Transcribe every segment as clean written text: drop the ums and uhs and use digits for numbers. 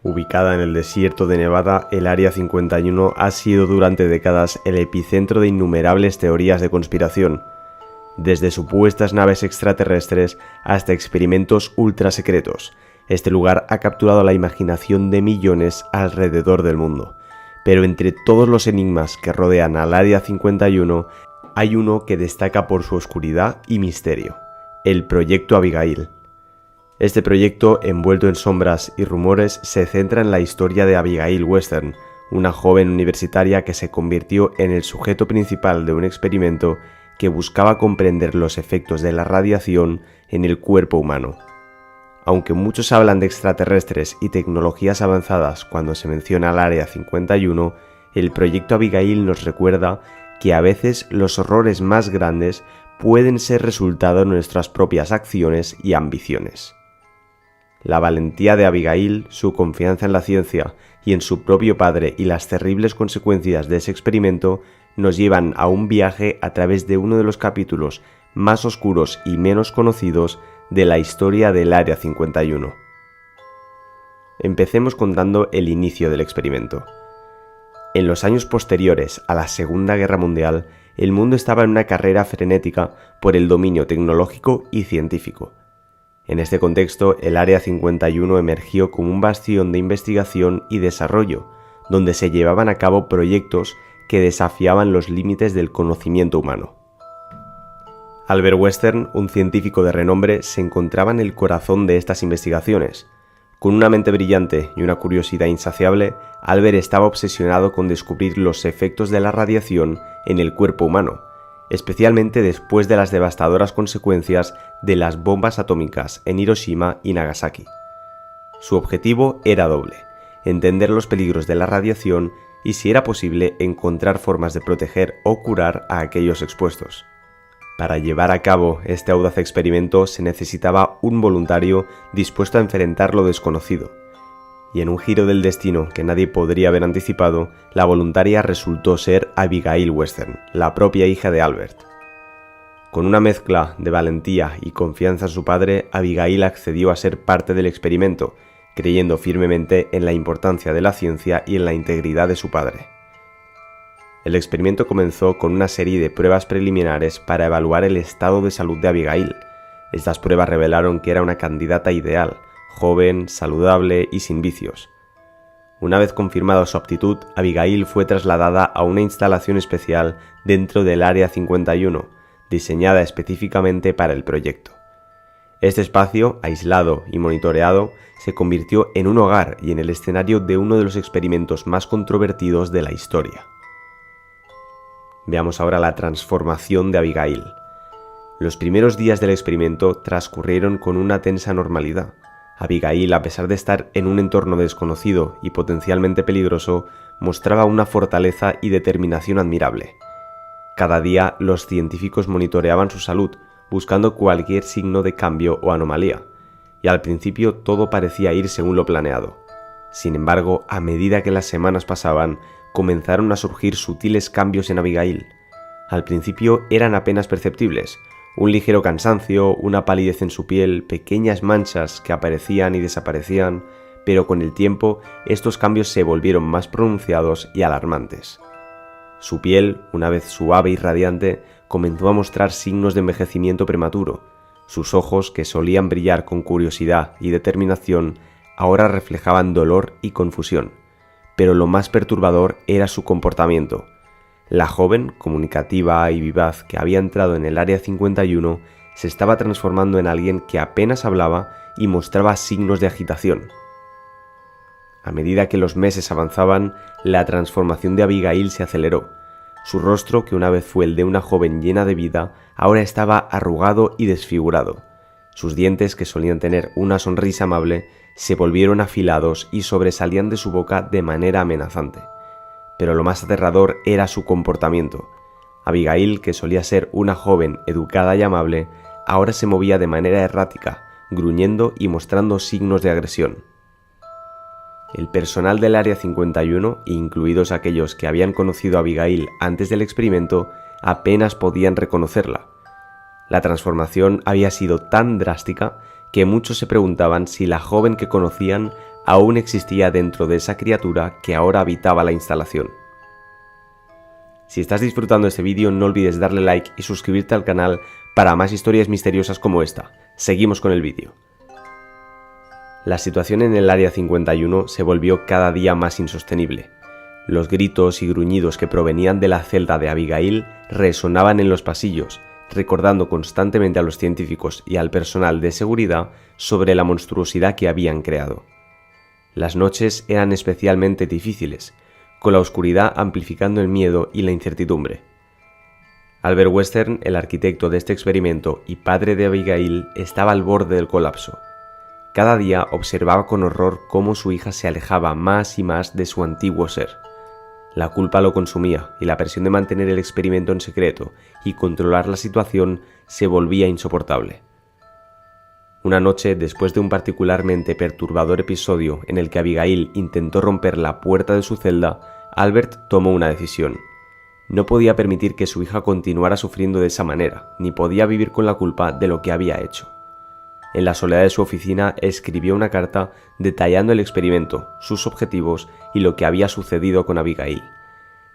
Ubicada en el desierto de Nevada, el Área 51 ha sido durante décadas el epicentro de innumerables teorías de conspiración, desde supuestas naves extraterrestres hasta experimentos ultrasecretos. Este lugar ha capturado la imaginación de millones alrededor del mundo. Pero entre todos los enigmas que rodean al Área 51, hay uno que destaca por su oscuridad y misterio: el Proyecto Abigail. Este proyecto, envuelto en sombras y rumores, se centra en la historia de Abigail Western, una joven universitaria que se convirtió en el sujeto principal de un experimento que buscaba comprender los efectos de la radiación en el cuerpo humano. Aunque muchos hablan de extraterrestres y tecnologías avanzadas cuando se menciona al Área 51, el Proyecto Abigail nos recuerda que a veces los horrores más grandes pueden ser resultado de nuestras propias acciones y ambiciones. La valentía de Abigail, su confianza en la ciencia y en su propio padre y las terribles consecuencias de ese experimento nos llevan a un viaje a través de uno de los capítulos más oscuros y menos conocidos de la historia del Área 51. Empecemos contando el inicio del experimento. En los años posteriores a la Segunda Guerra Mundial, el mundo estaba en una carrera frenética por el dominio tecnológico y científico. En este contexto, el Área 51 emergió como un bastión de investigación y desarrollo, donde se llevaban a cabo proyectos que desafiaban los límites del conocimiento humano. Albert Western, un científico de renombre, se encontraba en el corazón de estas investigaciones. Con una mente brillante y una curiosidad insaciable, Albert estaba obsesionado con descubrir los efectos de la radiación en el cuerpo humano, especialmente después de las devastadoras consecuencias de las bombas atómicas en Hiroshima y Nagasaki. Su objetivo era doble: entender los peligros de la radiación y, si era posible, encontrar formas de proteger o curar a aquellos expuestos. Para llevar a cabo este audaz experimento se necesitaba un voluntario dispuesto a enfrentar lo desconocido. Y en un giro del destino que nadie podría haber anticipado, la voluntaria resultó ser Abigail Western, la propia hija de Albert. Con una mezcla de valentía y confianza en su padre, Abigail accedió a ser parte del experimento, creyendo firmemente en la importancia de la ciencia y en la integridad de su padre. El experimento comenzó con una serie de pruebas preliminares para evaluar el estado de salud de Abigail. Estas pruebas revelaron que era una candidata ideal, joven, saludable y sin vicios. Una vez confirmada su aptitud, Abigail fue trasladada a una instalación especial dentro del Área 51, diseñada específicamente para el proyecto. Este espacio, aislado y monitoreado, se convirtió en un hogar y en el escenario de uno de los experimentos más controvertidos de la historia. Veamos ahora la transformación de Abigail. Los primeros días del experimento transcurrieron con una tensa normalidad. Abigail, a pesar de estar en un entorno desconocido y potencialmente peligroso, mostraba una fortaleza y determinación admirable. Cada día los científicos monitoreaban su salud, buscando cualquier signo de cambio o anomalía, y al principio todo parecía ir según lo planeado. Sin embargo, a medida que las semanas pasaban, comenzaron a surgir sutiles cambios en Abigail. Al principio eran apenas perceptibles: un ligero cansancio, una palidez en su piel, pequeñas manchas que aparecían y desaparecían, pero con el tiempo estos cambios se volvieron más pronunciados y alarmantes. Su piel, una vez suave y radiante, comenzó a mostrar signos de envejecimiento prematuro. Sus ojos, que solían brillar con curiosidad y determinación, ahora reflejaban dolor y confusión. Pero lo más perturbador era su comportamiento. La joven, comunicativa y vivaz que había entrado en el Área 51 se estaba transformando en alguien que apenas hablaba y mostraba signos de agitación. A medida que los meses avanzaban, la transformación de Abigail se aceleró. Su rostro, que una vez fue el de una joven llena de vida, ahora estaba arrugado y desfigurado. Sus dientes, que solían tener una sonrisa amable, se volvieron afilados y sobresalían de su boca de manera amenazante. Pero lo más aterrador era su comportamiento. Abigail, que solía ser una joven educada y amable, ahora se movía de manera errática, gruñendo y mostrando signos de agresión. El personal del Área 51, incluidos aquellos que habían conocido a Abigail antes del experimento, apenas podían reconocerla. La transformación había sido tan drástica que muchos se preguntaban si la joven que conocían aún existía dentro de esa criatura que ahora habitaba la instalación. Si estás disfrutando de este vídeo, no olvides darle like y suscribirte al canal para más historias misteriosas como esta. Seguimos con el vídeo. La situación en el Área 51 se volvió cada día más insostenible. Los gritos y gruñidos que provenían de la celda de Abigail resonaban en los pasillos, recordando constantemente a los científicos y al personal de seguridad sobre la monstruosidad que habían creado. Las noches eran especialmente difíciles, con la oscuridad amplificando el miedo y la incertidumbre. Albert Western, el arquitecto de este experimento y padre de Abigail, estaba al borde del colapso. Cada día observaba con horror cómo su hija se alejaba más y más de su antiguo ser. La culpa lo consumía y la presión de mantener el experimento en secreto y controlar la situación se volvía insoportable. Una noche, después de un particularmente perturbador episodio en el que Abigail intentó romper la puerta de su celda, Albert tomó una decisión. No podía permitir que su hija continuara sufriendo de esa manera, ni podía vivir con la culpa de lo que había hecho. En la soledad de su oficina escribió una carta detallando el experimento, sus objetivos y lo que había sucedido con Abigail.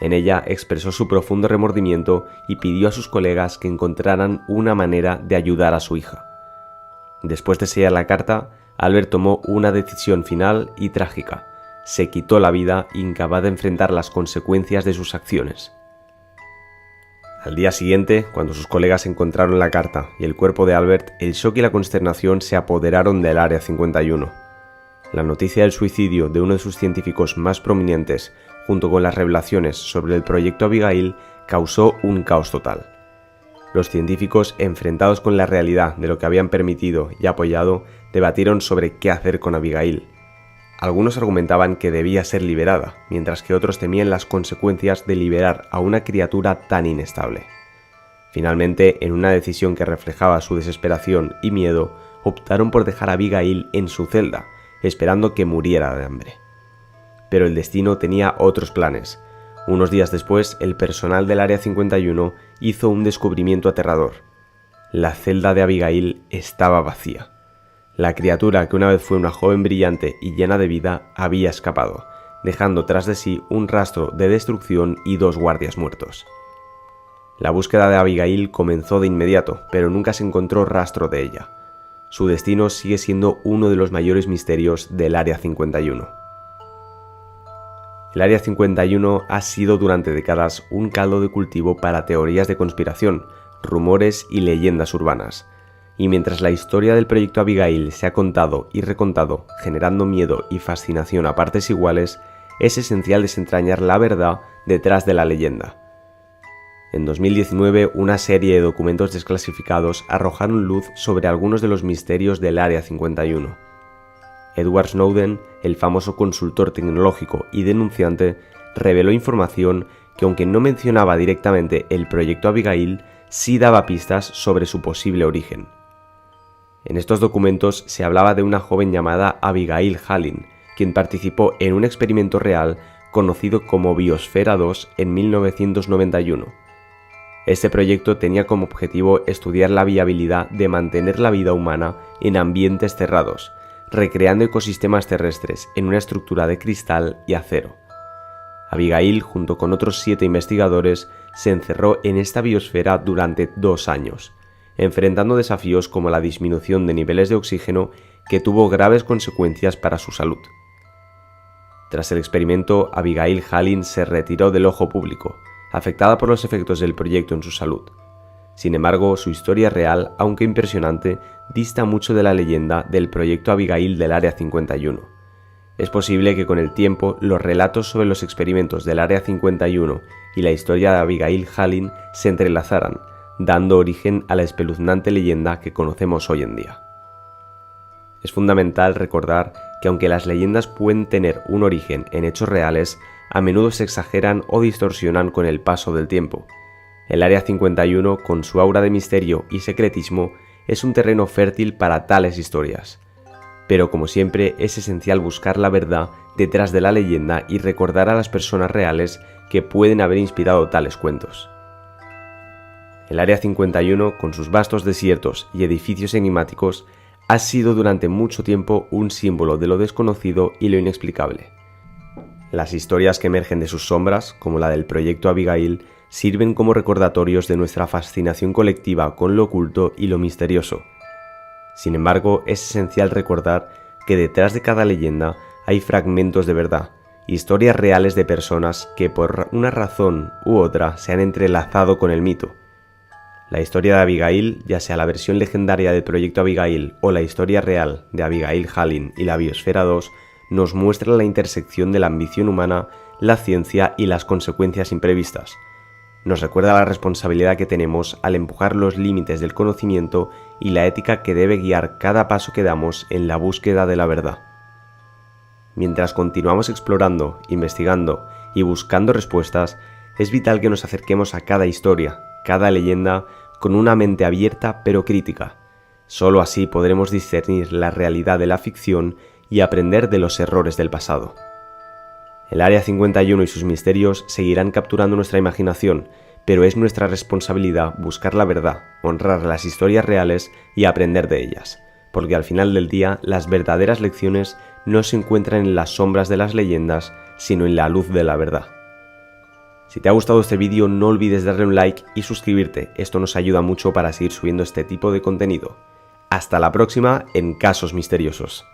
En ella expresó su profundo remordimiento y pidió a sus colegas que encontraran una manera de ayudar a su hija. Después de sellar la carta, Albert tomó una decisión final y trágica. Se quitó la vida incapaz de enfrentar las consecuencias de sus acciones. Al día siguiente, cuando sus colegas encontraron la carta y el cuerpo de Albert, el shock y la consternación se apoderaron del Área 51. La noticia del suicidio de uno de sus científicos más prominentes, junto con las revelaciones sobre el proyecto Abigail, causó un caos total. Los científicos, enfrentados con la realidad de lo que habían permitido y apoyado, debatieron sobre qué hacer con Abigail. Algunos argumentaban que debía ser liberada, mientras que otros temían las consecuencias de liberar a una criatura tan inestable. Finalmente, en una decisión que reflejaba su desesperación y miedo, optaron por dejar a Abigail en su celda, esperando que muriera de hambre. Pero el destino tenía otros planes. Unos días después, el personal del Área 51 hizo un descubrimiento aterrador. La celda de Abigail estaba vacía. La criatura, que una vez fue una joven brillante y llena de vida, había escapado, dejando tras de sí un rastro de destrucción y 2 guardias muertos. La búsqueda de Abigail comenzó de inmediato, pero nunca se encontró rastro de ella. Su destino sigue siendo uno de los mayores misterios del Área 51. El Área 51 ha sido durante décadas un caldo de cultivo para teorías de conspiración, rumores y leyendas urbanas. Y mientras la historia del proyecto Abigail se ha contado y recontado, generando miedo y fascinación a partes iguales, es esencial desentrañar la verdad detrás de la leyenda. En 2019, una serie de documentos desclasificados arrojaron luz sobre algunos de los misterios del Área 51. Edward Snowden, el famoso consultor tecnológico y denunciante, reveló información que, aunque no mencionaba directamente el proyecto Abigail, sí daba pistas sobre su posible origen. En estos documentos se hablaba de una joven llamada Abigail Hallin, quien participó en un experimento real conocido como Biosfera 2 en 1991. Este proyecto tenía como objetivo estudiar la viabilidad de mantener la vida humana en ambientes cerrados, recreando ecosistemas terrestres en una estructura de cristal y acero. Abigail, junto con otros 7 investigadores, se encerró en esta biosfera durante 2 años, enfrentando desafíos como la disminución de niveles de oxígeno que tuvo graves consecuencias para su salud. Tras el experimento, Abigail Hallin se retiró del ojo público, afectada por los efectos del proyecto en su salud. Sin embargo, su historia real, aunque impresionante, dista mucho de la leyenda del proyecto Abigail del Área 51. Es posible que con el tiempo los relatos sobre los experimentos del Área 51 y la historia de Abigail Hallin se entrelazaran, dando origen a la espeluznante leyenda que conocemos hoy en día. Es fundamental recordar que aunque las leyendas pueden tener un origen en hechos reales, a menudo se exageran o distorsionan con el paso del tiempo. El Área 51, con su aura de misterio y secretismo, es un terreno fértil para tales historias. Pero como siempre, es esencial buscar la verdad detrás de la leyenda y recordar a las personas reales que pueden haber inspirado tales cuentos. El Área 51, con sus vastos desiertos y edificios enigmáticos, ha sido durante mucho tiempo un símbolo de lo desconocido y lo inexplicable. Las historias que emergen de sus sombras, como la del Proyecto Abigail, sirven como recordatorios de nuestra fascinación colectiva con lo oculto y lo misterioso. Sin embargo, es esencial recordar que detrás de cada leyenda hay fragmentos de verdad, historias reales de personas que por una razón u otra se han entrelazado con el mito. La historia de Abigail, ya sea la versión legendaria del Proyecto Abigail o la historia real de Abigail Hallin y la Biosfera 2, nos muestra la intersección de la ambición humana, la ciencia y las consecuencias imprevistas. Nos recuerda la responsabilidad que tenemos al empujar los límites del conocimiento y la ética que debe guiar cada paso que damos en la búsqueda de la verdad. Mientras continuamos explorando, investigando y buscando respuestas, es vital que nos acerquemos a cada historia, cada leyenda, con una mente abierta pero crítica. Solo así podremos discernir la realidad de la ficción y aprender de los errores del pasado. El Área 51 y sus misterios seguirán capturando nuestra imaginación, pero es nuestra responsabilidad buscar la verdad, honrar las historias reales y aprender de ellas, porque al final del día las verdaderas lecciones no se encuentran en las sombras de las leyendas, sino en la luz de la verdad. Si te ha gustado este vídeo, no olvides darle un like y suscribirte, esto nos ayuda mucho para seguir subiendo este tipo de contenido. Hasta la próxima en Casos Misteriosos.